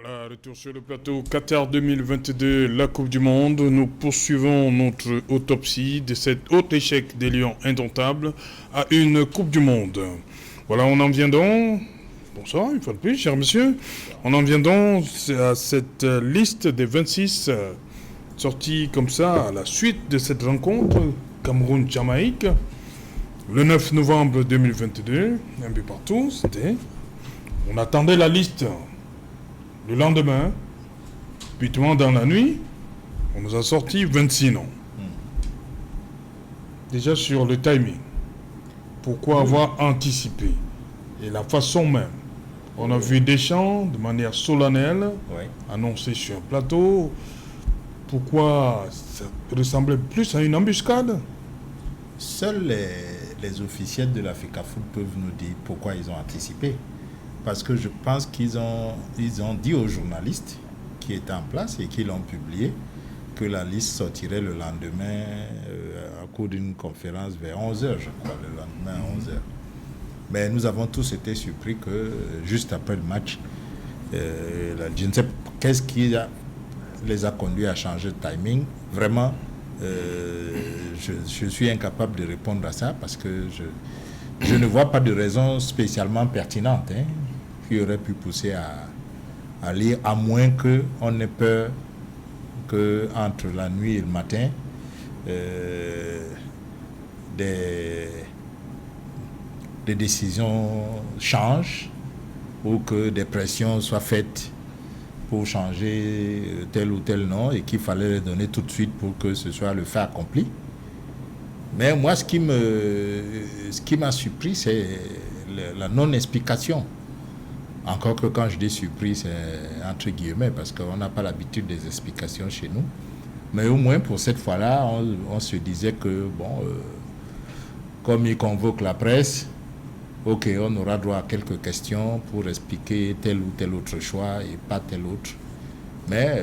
Voilà, retour sur le plateau Qatar 2022, la Coupe du Monde. Nous poursuivons notre autopsie de cet haut échec des Lions indomptables à une Coupe du Monde. Voilà, on en vient donc. Bonsoir, une fois de plus, cher monsieur. On en vient donc à cette liste des 26 sortis comme ça à la suite de cette rencontre Cameroun-Jamaïque. Le 9 novembre 2022, un but partout, c'était. On attendait la liste. Le lendemain, puisement dans la nuit, on nous a sorti 26 noms. Déjà sur le timing. Pourquoi avoir anticipé? Et la façon même. On a vu Deschamps de manière solennelle, annoncé sur un plateau. Pourquoi ça ressemblait plus à une embuscade? Seuls les officiels de la FECAFOOT peuvent nous dire pourquoi ils ont anticipé. Parce que je pense qu'ils ont dit aux journalistes qui étaient en place et qui l'ont publié que la liste sortirait le lendemain à cours d'une conférence vers 11h, je crois, le lendemain à 11h. Mais nous avons tous été surpris que juste après le match, je ne sais pas qu'est-ce qui les a conduits à changer de timing. Vraiment, je suis incapable de répondre à ça parce que je ne vois pas de raison spécialement pertinente qui aurait pu pousser à lire, à moins qu'on ait peur qu'entre la nuit et le matin, des décisions changent ou que des pressions soient faites pour changer tel ou tel nom et qu'il fallait les donner tout de suite pour que ce soit le fait accompli. Mais moi, ce qui m'a surpris, c'est la non-explication. Encore que quand je dis surpris, c'est entre guillemets, parce qu'on n'a pas l'habitude des explications chez nous. Mais au moins, pour cette fois-là, on se disait que, comme il convoque la presse, ok, on aura droit à quelques questions pour expliquer tel ou tel autre choix et pas tel autre. Mais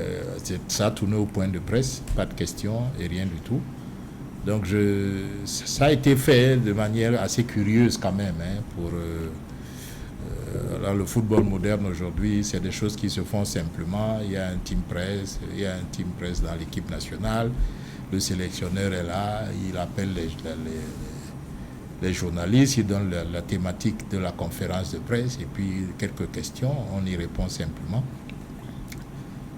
ça a tourné au point de presse, pas de questions et rien du tout. Donc ça a été fait de manière assez curieuse quand même. Pour le football moderne aujourd'hui, c'est des choses qui se font simplement. Il y a un team presse, dans l'équipe nationale. Le sélectionneur est là, il appelle les journalistes, il donne la thématique de la conférence de presse et puis quelques questions, on y répond simplement.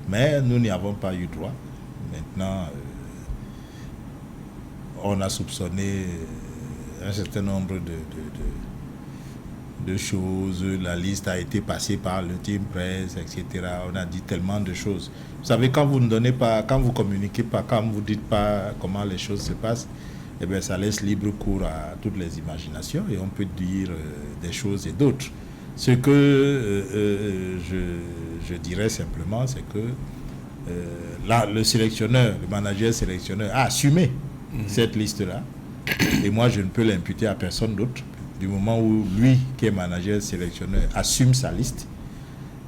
Mais nous n'y avons pas eu droit. Maintenant, on a soupçonné un certain nombre de choses. La liste a été passée par le team presse, etc. On a dit tellement de choses. Vous savez, quand vous ne donnez pas, quand vous communiquez pas, quand vous ne dites pas comment les choses se passent, eh bien, ça laisse libre cours à toutes les imaginations et on peut dire des choses et d'autres. Ce que je dirais simplement, c'est que là, le manager sélectionneur a assumé cette liste-là. Et moi, je ne peux l'imputer à personne d'autre. Du moment où lui, qui est manager sélectionneur, assume sa liste.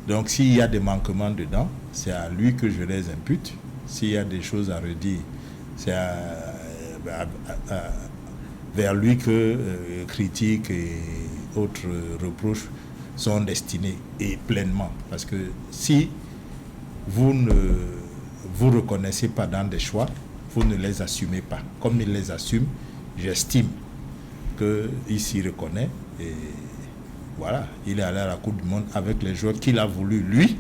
Donc, s'il y a des manquements dedans, c'est à lui que je les impute. S'il y a des choses à redire, c'est vers lui que critiques et autres reproches sont destinés, et pleinement. Parce que si vous ne vous reconnaissez pas dans des choix, vous ne les assumez pas. Comme il les assume, j'estime qu'il s'y reconnaît. Et voilà, il est allé à la Coupe du Monde avec les joueurs qu'il a voulu, lui.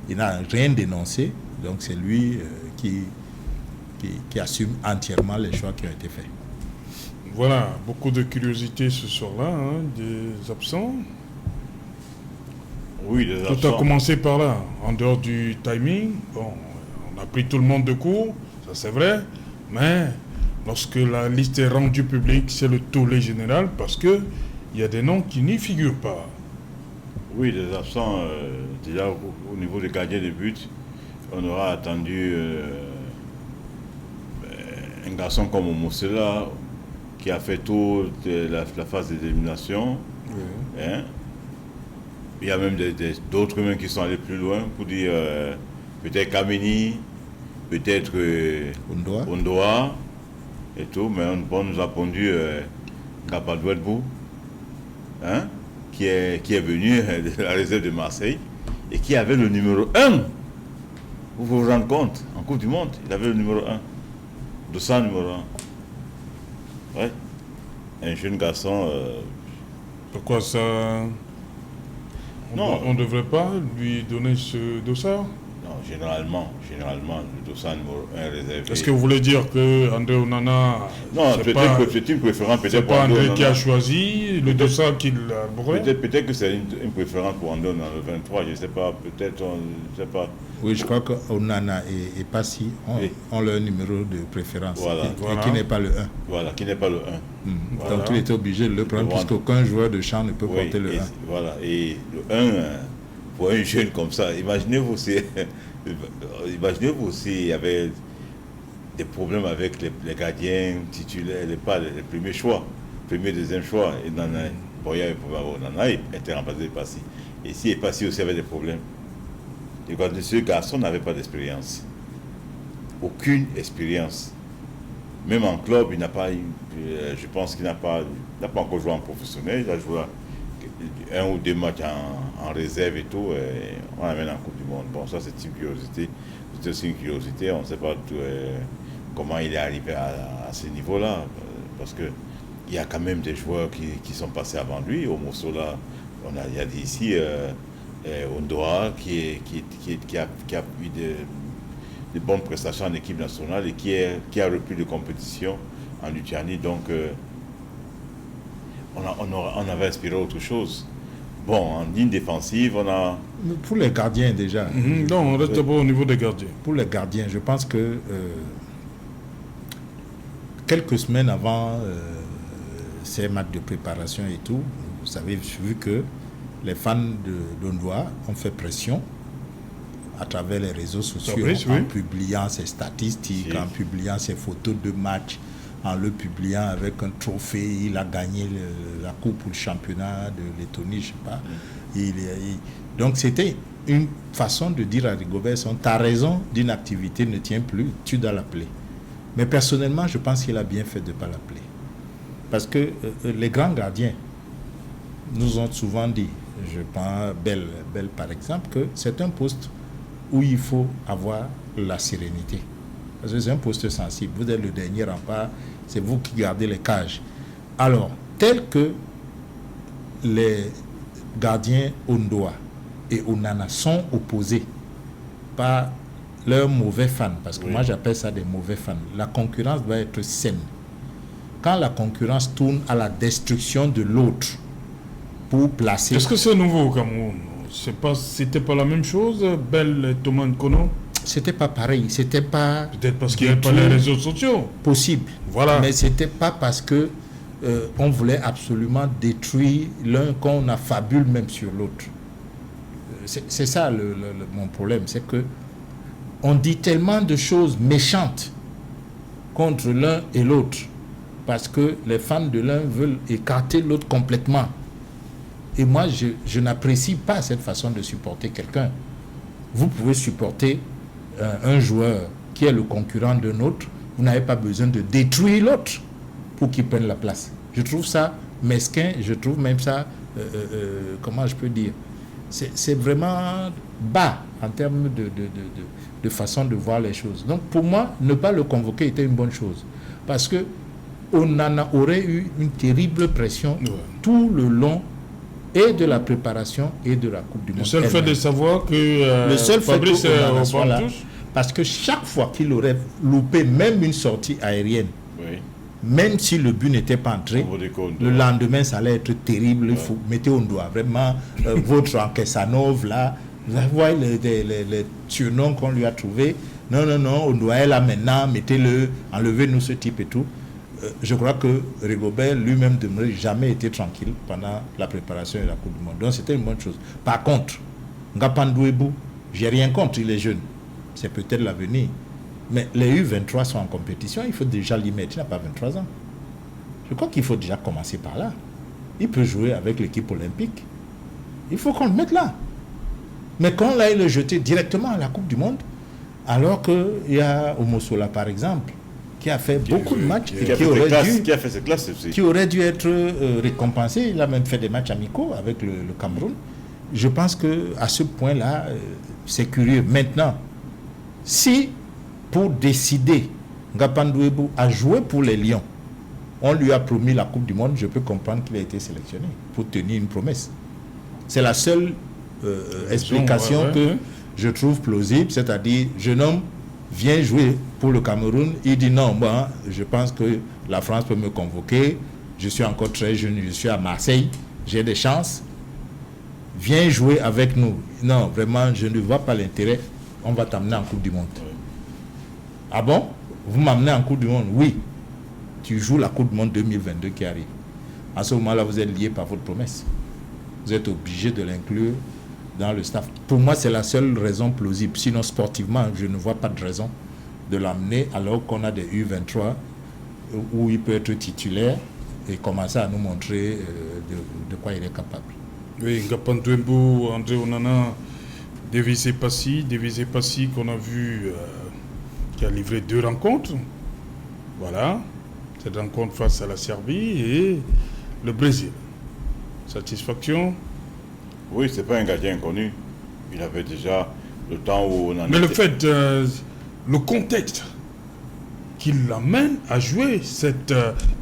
Il n'a rien dénoncé. Donc c'est lui qui assume entièrement les choix qui ont été faits. Voilà, beaucoup de curiosité ce soir-là, des absents. Oui, des absents. Tout a commencé par là, en dehors du timing. Bon, on a pris tout le monde de court, ça c'est vrai, mais lorsque la liste est rendue publique, c'est le tollé général parce qu'il y a des noms qui n'y figurent pas. Oui, des absents. Déjà, au niveau des gardiens de but, on aura attendu un garçon comme Moussela qui a fait toute la phase d'élimination. Oui. Il y a même d'autres même qui sont allés plus loin pour dire peut-être Kameni, peut-être Ondoa et tout, mais on nous a pondu Gapadouedbou, qui est venu de la réserve de Marseille et qui avait le numéro 1. Vous vous rendez compte, en Coupe du Monde, il avait le numéro 1. Dossa numéro 1. Ouais. Un jeune garçon. Pourquoi ça? Non. On ne devrait pas lui donner ce dossard? Non, généralement, le dossard numéro 1 réservé. Est-ce que vous voulez dire que André Onana... Non, c'est une préférence peut-être c'est pour pas André André qui a Onana. choisi le dossard qu'il a brûlé? Peut-être que c'est une préférence pour André Onana, le 23, je ne sais pas, peut-être, je ne sais pas. Oui, je crois qu'Onana et Passy ont leur numéro de préférence. Voilà. Et qui n'est pas le 1. Voilà, qui n'est pas le 1. Voilà. Donc il était obligé de le prendre, puisqu'aucun joueur de champ ne peut porter le 1. Voilà, et le 1, pour un jeune comme ça, imaginez-vous aussi, il y avait des problèmes avec les gardiens titulaires, les premiers choix, premier, deuxième choix. Et Nana, Boya et Nana était remplacé par Passy. Et si et Passy aussi avait des problèmes. Et quand ce garçon n'avait pas d'expérience, aucune expérience. Même en club, il n'a pas, je pense qu'il n'a pas encore joué en professionnel. Il a joué 1 ou 2 matchs en réserve et tout. Et on l'amène en Coupe du Monde. Bon, ça c'est une curiosité. C'est aussi une curiosité. On ne sait pas comment il est arrivé à ce niveau-là. Parce qu'il y a quand même des joueurs qui sont passés avant lui. Au Mossola, il y a dit ici Ondoa qui a eu de bonnes prestations en équipe nationale et qui a repris de compétition en Lituanie. Donc, on avait inspiré autre chose. Bon, en ligne défensive, on a... Pour les gardiens déjà. Non, on reste d'abord au niveau des gardiens. Pour les gardiens, je pense que quelques semaines avant ces matchs de préparation et tout, vous avez vu que les fans d'Ondoa ont fait pression à travers les réseaux sociaux, en publiant ses statistiques, en publiant ses photos de match, en le publiant avec un trophée. Il a gagné la coupe pour le championnat de Lettonie, je ne sais pas. Donc c'était une façon de dire à Rigobert, ta raison d'une activité ne tient plus, tu dois l'appeler. Mais personnellement, je pense qu'il a bien fait de ne pas l'appeler. Parce que les grands gardiens nous ont souvent dit, je prends Bell par exemple, que c'est un poste où il faut avoir la sérénité. Parce que c'est un poste sensible. Vous êtes le dernier rempart, c'est vous qui gardez les cages. Alors, tel que les gardiens Ondoa et Onana sont opposés par leurs mauvais fans, parce que moi j'appelle ça des mauvais fans, la concurrence doit être saine. Quand la concurrence tourne à la destruction de l'autre pour placer... Est-ce que c'est nouveau au Cameroun? C'était pas la même chose, Bell et Thomas Nkono? C'était pas pareil, c'était pas... Peut-être parce qu'il n'y avait pas les réseaux sociaux. Possible. Voilà. Mais c'était pas parce que on voulait absolument détruire l'un qu'on affabule même sur l'autre. C'est ça mon problème, c'est que on dit tellement de choses méchantes contre l'un et l'autre parce que les fans de l'un veulent écarter l'autre complètement. Et moi, je n'apprécie pas cette façon de supporter quelqu'un. Vous pouvez supporter un joueur qui est le concurrent d'un autre, vous n'avez pas besoin de détruire l'autre pour qu'il prenne la place. Je trouve ça mesquin, je trouve même ça, comment je peux dire, c'est vraiment bas en termes de façon de voir les choses. Donc pour moi, ne pas le convoquer était une bonne chose. Parce que on en aurait eu une terrible pression tout le long et de la préparation et de la Coupe du Monde. Le seul fait de savoir que le seul Fabrice fait est au voilà, touche. parce que chaque fois qu'il aurait loupé même une sortie aérienne, même si le but n'était pas entré, le lendemain ça allait être terrible. Il faut mettre Ondoa vraiment votre Encaissanov là, vous voyez les surnoms qu'on lui a trouvés. Non, Ondoa est là maintenant, mettez-le, enlevez-nous ce type et tout. Je crois que Rigobert lui-même n'aurait jamais été tranquille pendant la préparation de la Coupe du Monde. Donc c'était une bonne chose. Par contre, Ngapandouebou, j'ai rien contre les jeunes. C'est peut-être l'avenir. Mais les U23 sont en compétition, il faut déjà l'y mettre. Il n'a pas 23 ans. Je crois qu'il faut déjà commencer par là. Il peut jouer avec l'équipe olympique. Il faut qu'on le mette là. Mais quand là, il le jeter directement à la Coupe du Monde, alors qu'il y a Omosola par exemple, qui a fait beaucoup de matchs qui aurait dû être récompensé. Il a même fait des matchs amicaux avec le Cameroun. je pense qu'à ce point-là, c'est curieux. Maintenant, si pour décider, Ngapandouebou a joué pour les Lions, on lui a promis la Coupe du Monde, je peux comprendre qu'il a été sélectionné pour tenir une promesse. C'est la seule explication que je trouve plausible, c'est-à-dire, jeune homme vient jouer pour le Cameroun, il dit non, bon, je pense que la France peut me convoquer, je suis encore très jeune, je suis à Marseille, j'ai des chances, viens jouer avec nous. Non, vraiment, je ne vois pas l'intérêt, on va t'amener en Coupe du Monde. Ah bon? Vous m'amenez en Coupe du Monde? Oui. Tu joues la Coupe du Monde 2022 qui arrive. À ce moment-là, vous êtes lié par votre promesse. Vous êtes obligé de l'inclure dans le staff. Pour moi, c'est la seule raison plausible. Sinon, sportivement, je ne vois pas de raison de l'amener alors qu'on a des U23 où il peut être titulaire et commencer à nous montrer de quoi il est capable. Oui, Ngapandouebou, André Onana, Devisé Passy qu'on a vu, qui a livré 2 rencontres. Voilà, cette rencontre face à la Serbie et le Brésil. Satisfaction? Oui, c'est pas un gardien inconnu. Il avait déjà le temps où on en Mais le fait, le contexte qui l'amène à jouer cette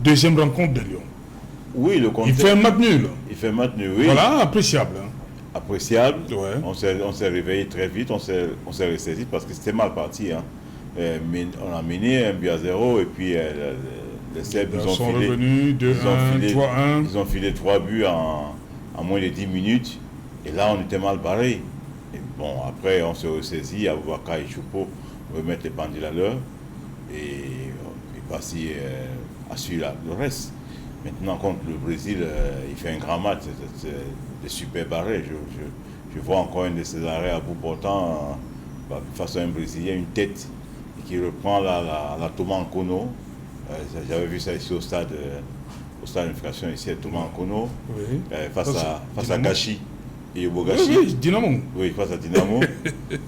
deuxième rencontre de Lyon. Oui, le contexte. Il fait un match nul. Il fait un match nul, oui. Voilà, appréciable. Hein. Appréciable. Ouais. On s'est réveillé très vite, on s'est ressaisi parce que c'était mal parti. Hein. Mais on a mené 1-0 et puis les Serbes sont revenus 2-1, 3-1. Ils ont filé 3 buts en moins de 10 minutes. Et là, on était mal barré. Et bon, après, on s'est ressaisi. Aboubakar et Choupo remettre les pendules à l'heure. Et Passy a su le reste. Maintenant, contre le Brésil, il fait un grand match. C'est des super barrés. Je vois encore un de ses arrêts à bout portant face à un Brésilien, une tête qui reprend la Thomas Nkono. J'avais vu ça ici au stade d'infraction ici à Thomas Nkono, oui. face à Gachi et Yobogachi. Oui, Dynamo. Oui, face à Dynamo.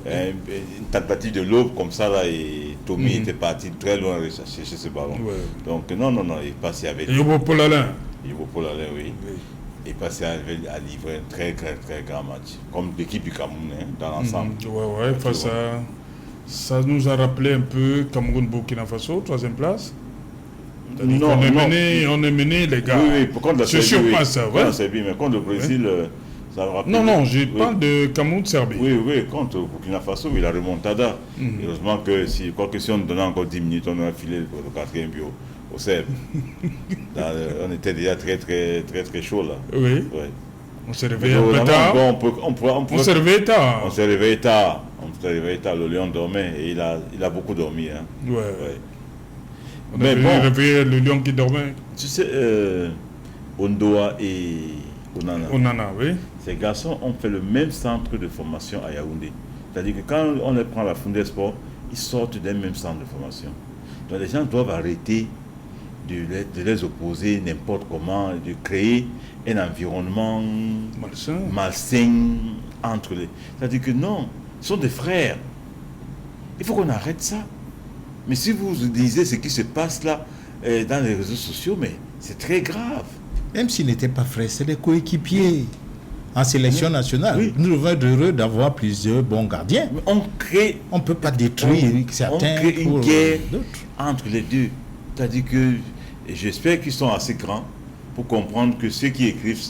Une tentative de l'aube comme ça, là, et Tommy était parti très loin chercher ce ballon. Ouais. Donc, non, il passait avec. Yobopol Alain. Yobopol Alain, oui. Il passait à livrer un très, très, très grand match. Comme l'équipe du Cameroun, hein, dans l'ensemble. Ouais, face à. Ça nous a rappelé un peu Cameroun-Burkina Faso, 3e place. Non, on est mené, les gars. Oui, contre la Serbie, ça, ouais. Mais contre le Brésil, ça me rappelle. Non, je parle de Cameroun-Serbie. Oui, contre le Burkina Faso, il a remontada. Heureusement que si on donnait encore 10 minutes, on aurait filé le 4e but au Serbes. On était déjà très, très, très, très chaud là. Oui. On s'est réveillé un peu tard. On s'est réveillé tard. On s'est réveillé tard. Le lion dormait et il a beaucoup dormi. Hein. Ouais. On a réveillé le lion qui dormait. Tu sais, Ondoa et Onana, oui. Ces garçons ont fait le même centre de formation à Yaoundé. C'est-à-dire que quand on les prend à la Fondé Sport, ils sortent d'un même centre de formation. Donc les gens doivent arrêter de les opposer n'importe comment, de créer un environnement malsain entre les... C'est-à-dire que non, ils sont des frères. Il faut qu'on arrête ça. Mais si vous lisez ce qui se passe là dans les réseaux sociaux, mais c'est très grave. Même s'ils n'étaient pas frères, c'est des coéquipiers en sélection nationale. Oui. Nous devons être heureux d'avoir plusieurs bons gardiens. Mais on ne peut pas détruire certains. On crée une guerre entre les deux. C'est-à-dire que j'espère qu'ils sont assez grands pour comprendre que ceux qui écrivent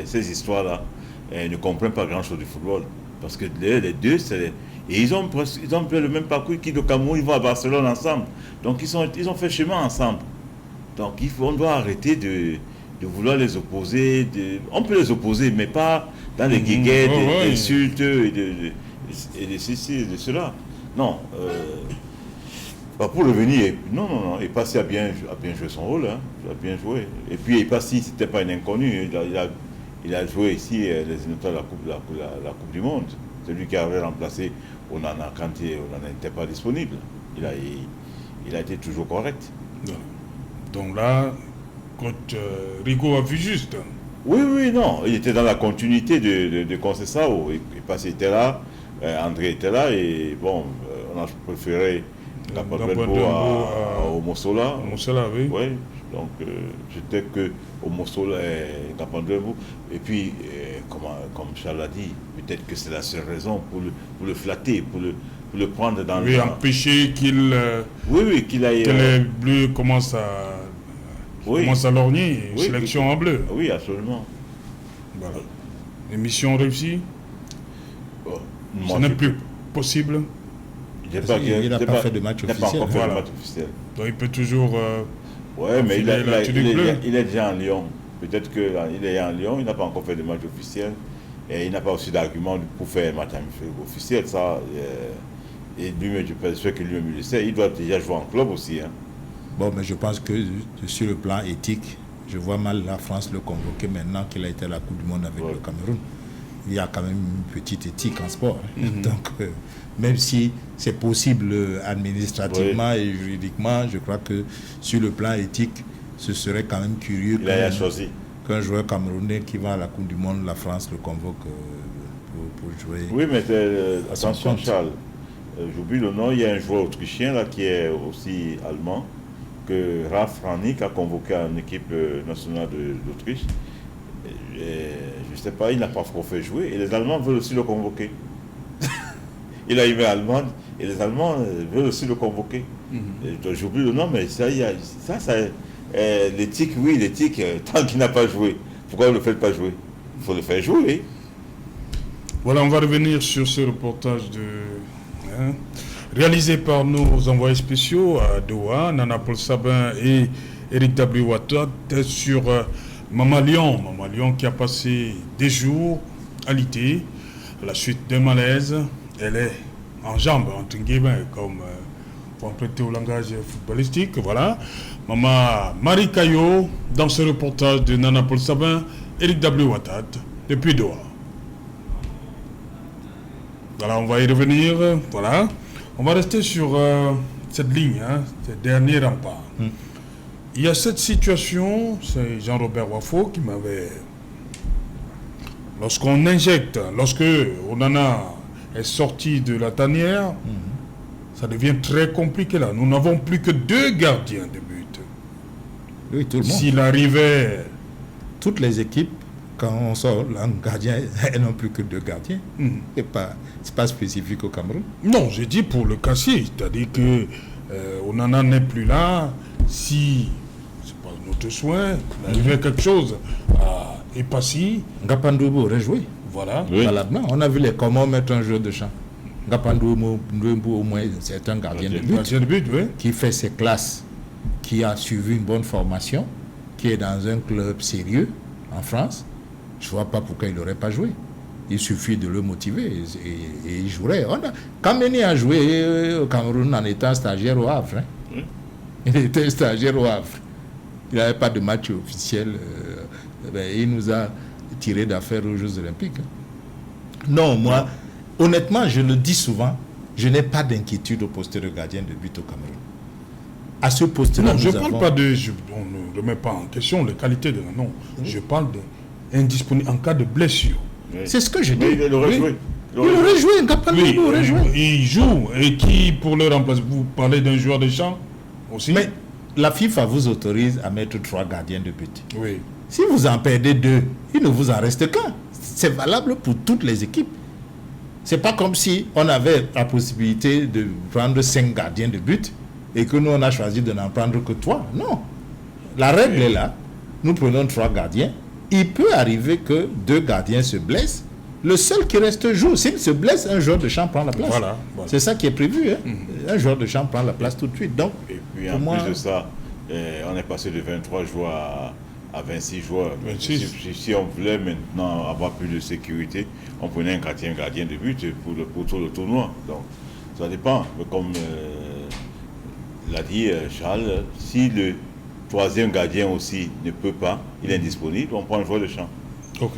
ces histoires-là ne comprennent pas grand-chose du football. Parce que les deux, et ils ont fait le même parcours qui de Cameroun, ils vont à Barcelone ensemble. Donc ils ont fait chemin ensemble. Donc on doit arrêter de vouloir les opposer. On peut les opposer, mais pas dans les guéguettes, des insultes et de ceci et de cela. Non. Pour revenir, non. Et Passy a bien joué son rôle. Hein. Il a bien joué. Et puis Passy, ce n'était pas un inconnu. Il a joué ici les éliminatoires de la Coupe du Monde. C'est lui qui avait remplacé Onana quand Onana n'était pas disponible. Il a été toujours correct. Donc là, coach Rigaud a vu juste. Oui, non. Il était dans la continuité de Conceição. Et Passy était là, André était là. Et bon, on a préféré Au Mossola. Oui. Oui, donc j'étais que au Mossola et Gapandouebou. Et puis, comme Charles l'a dit, peut-être que c'est la seule raison pour le flatter, pour le prendre dans le... Oui, empêcher qu'il... qu'il aille... Que les Bleus commencent à lorgner, sélection en bleu. Oui, absolument. Voilà. Émission réussie. Ce n'est plus possible. Il n'a pas fait de match officiel. Donc il peut toujours... oui, mais il est déjà en Lyon. Peut-être qu'il est en Lyon, il n'a pas encore fait de match officiel. Et il n'a pas aussi d'argument pour faire un match officiel. Ça, et lui-même, je suis sûr que lui-même le sait. Il doit déjà jouer en club aussi. Hein. Bon, mais je pense que sur le plan éthique, je vois mal la France le convoquer maintenant qu'il a été à la Coupe du Monde avec le Cameroun. Il y a quand même une petite éthique en sport. Donc, même si c'est possible administrativement et juridiquement, je crois que sur le plan éthique, ce serait quand même curieux qu'un joueur camerounais qui va à la Coupe du Monde, la France le convoque pour jouer. Oui, mais attention Charles, j'oublie le nom, il y a un joueur autrichien là, qui est aussi allemand, que Ralf Rangnick a convoqué en équipe nationale d'Autriche. Je ne sais pas, il n'a pas trop fait jouer et les Allemands veulent aussi le convoquer. Il a eu Allemande et les Allemands veulent aussi le convoquer. J'oublie le nom, mais l'éthique, oui, l'éthique, tant qu'il n'a pas joué, pourquoi vous ne le faites pas jouer? Il faut le faire jouer. Voilà, on va revenir sur ce reportage réalisé par nos envoyés spéciaux à Doha, Nana Paul Sabin et Eric W. Ouattara sur Mama Lyon qui a passé des jours alité à la suite d'un malaise. Elle est en jambes, entre guillemets, comme pour emprunter au langage footballistique. Voilà. Maman Marie Caillot, dans ce reportage de Nana Paul Sabin, Eric W. Ouattara, depuis Doha. Voilà, on va y revenir. Voilà. On va rester sur cette ligne, ces derniers remparts. Il y a cette situation, c'est Jean-Robert Wafo qui m'avait... Lorsqu'on injecte, lorsque Onana est sorti de la tanière, ça devient très compliqué là. Nous n'avons plus que 2 gardiens de but. Oui, tout le monde. S'il arrivait... Toutes les équipes, quand on sort, un gardien, elles n'ont plus que 2 gardiens. C'est pas spécifique au Cameroun. Non, j'ai dit pour le casier, c'est-à-dire que Onana n'est plus là. Si, c'est pas notre souhait, il arrivait quelque chose à Epassi. Gapandouebou aurait joué. Voilà. Oui. On a vu comment mettre un joueur de champ. Gapandouebou, au moins, c'est un gardien de but, qui fait ses classes, qui a suivi une bonne formation, qui est dans un club sérieux en France. Je ne vois pas pourquoi il n'aurait pas joué. Il suffit de le motiver et il jouerait. Kameni a joué au Cameroun en étant stagiaire au Havre. Il était stagiaire au Havre. Il n'avait pas de match officiel. Il nous a tiré d'affaire aux Jeux Olympiques. Non, moi, honnêtement, je le dis souvent, je n'ai pas d'inquiétude au poste de gardien de but au Cameroun. À ce poste-là, non, je ne parle pas de... on ne remet pas en question les qualités de... Non, je parle d'indisponible en cas de blessure. C'est ce que je dis. Il aurait joué. Il aurait joué, Gapandouebou aurait joué. Il joue. Et qui pour le remplacer? Vous parlez d'un joueur de champ aussi? Mais la FIFA vous autorise à mettre 3 gardiens de but. Oui. Si vous en perdez 2, il ne vous en reste qu'un. C'est valable pour toutes les équipes. C'est pas comme si on avait la possibilité de prendre 5 gardiens de but et que nous on a choisi de n'en prendre que 3. Non. La règle est là. Nous prenons 3 gardiens. Il peut arriver que 2 gardiens se blessent. Le seul qui reste joue. S'il se blesse, un joueur de champ prend la place. Voilà. C'est ça qui est prévu. Un joueur de champ prend la place tout de suite. Donc, et puis en plus de ça, on est passé de 23 joueurs à 26 joueurs. 26. Si on voulait maintenant avoir plus de sécurité, on prenait un gardien de but pour tout le tournoi. Donc, ça dépend. Mais comme l'a dit Charles, si le 3e gardien aussi ne peut pas, il est indisponible, on prend un joueur de champ. Ok.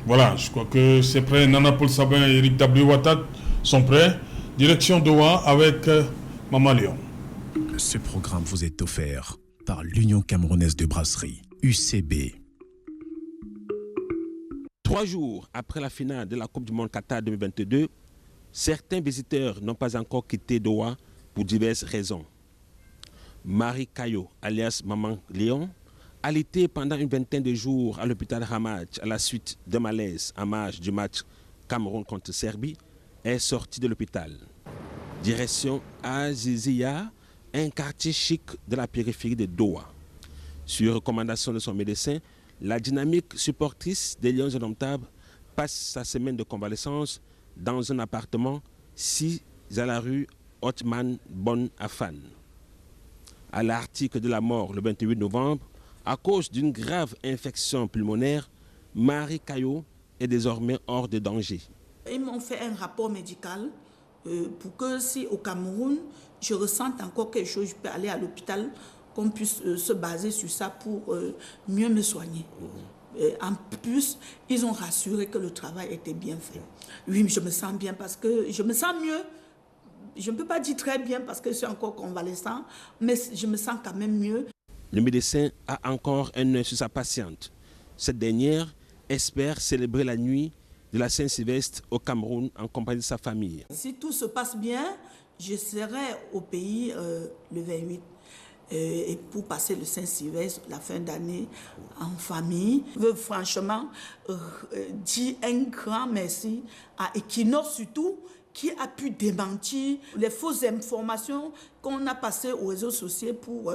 Voilà, je crois que c'est prêt. Nana Paul Sabin et Eric W. Ouattara sont prêts. Direction Doha avec Mama Lyon. Ce programme vous est offert par l'Union camerounaise de brasserie, UCB. 3 jours après la finale de la Coupe du Monde Qatar 2022, certains visiteurs n'ont pas encore quitté Doha pour diverses raisons. Marie Caillot, alias Maman Léon, alitée pendant une vingtaine de jours à l'hôpital Hamad à la suite d'un malaise en marge du match Cameroun contre Serbie, est sortie de l'hôpital. Direction Azizia, un quartier chic de la périphérie de Doha. Sur recommandation de son médecin, la dynamique supportrice des Lions indomptables passe sa semaine de convalescence dans un appartement 6 à la rue Othman Bon Affan. À l'article de la mort le 28 novembre, à cause d'une grave infection pulmonaire, Marie Caillot est désormais hors de danger. Ils m'ont fait un rapport médical pour que si au Cameroun, je ressente encore quelque chose, je peux aller à l'hôpital, qu'on puisse se baser sur ça pour mieux me soigner. En plus, ils ont rassuré que le travail était bien fait. Oui, je me sens bien parce que je me sens mieux. Je ne peux pas dire très bien parce que je suis encore convalescent, mais je me sens quand même mieux. Le médecin a encore un œil sur sa patiente. Cette dernière espère célébrer la nuit de la Saint-Sylvestre au Cameroun en compagnie de sa famille. Si tout se passe bien, je serai au pays le 28. Et pour passer le Saint-Sylvestre, la fin d'année, en famille. Je veux franchement dire un grand merci à Equinox surtout, qui a pu démentir les fausses informations qu'on a passées aux réseaux sociaux pour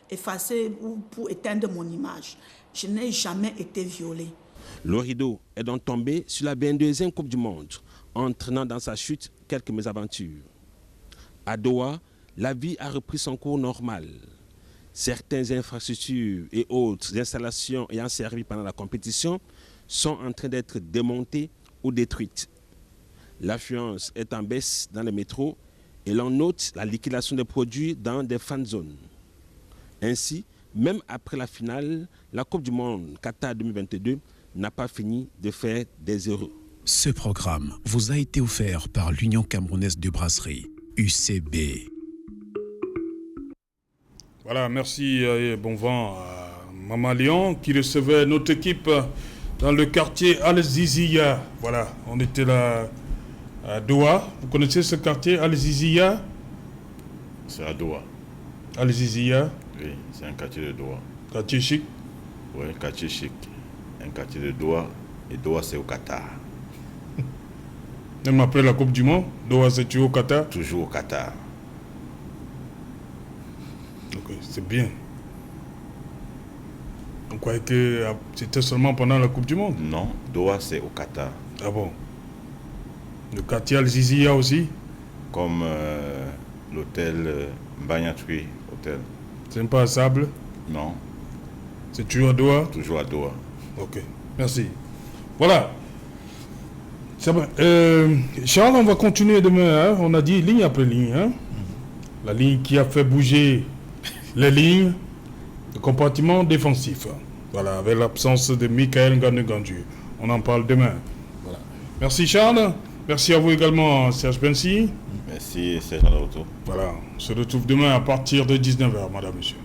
effacer ou pour éteindre mon image. Je n'ai jamais été violée. Le rideau est donc tombé sur la 22e Coupe du Monde, entraînant dans sa chute quelques mésaventures. À Doha, la vie a repris son cours normal. Certaines infrastructures et autres installations ayant servi pendant la compétition sont en train d'être démontées ou détruites. L'affluence est en baisse dans les métros et l'on note la liquidation des produits dans des fan zones. Ainsi, même après la finale, la Coupe du Monde Qatar 2022 n'a pas fini de faire des heureux. Ce programme vous a été offert par l'Union camerounaise de brasserie, UCB. Voilà, merci et bon vent à Maman Léon qui recevait notre équipe dans le quartier Al-Zizia. Voilà, on était là à Doha. Vous connaissez ce quartier Al-Zizia? C'est à Doha. Al-Zizia? Oui, c'est un quartier de Doha. Quartier chic? Oui, un quartier chic. Un quartier de Doha. Et Doha, c'est au Qatar. Même après la Coupe du Monde, Doha, c'est toujours au Qatar? Toujours au Qatar. Ok, c'est bien. On croyait que c'était seulement pendant la Coupe du Monde. Non, Doha, c'est au Qatar. Ah bon? Le quartier Al-Zizia aussi? Comme l'hôtel Mbanyatri Hôtel. C'est pas à Sable? Non, C'est toujours à Doha? toujours à Doha. Ok, merci. Voilà. Ça va. Charles, on va continuer demain. Hein? On a dit ligne après ligne. Hein? La ligne qui a fait bouger les lignes, le compartiment défensif. Voilà, avec l'absence de Michael Ngane-Gandu. On en parle demain. Voilà. Merci Charles. Merci à vous également, Serge Bensi. Merci, Serge Alaoto. Voilà, on se retrouve demain à partir de 19h, madame, monsieur.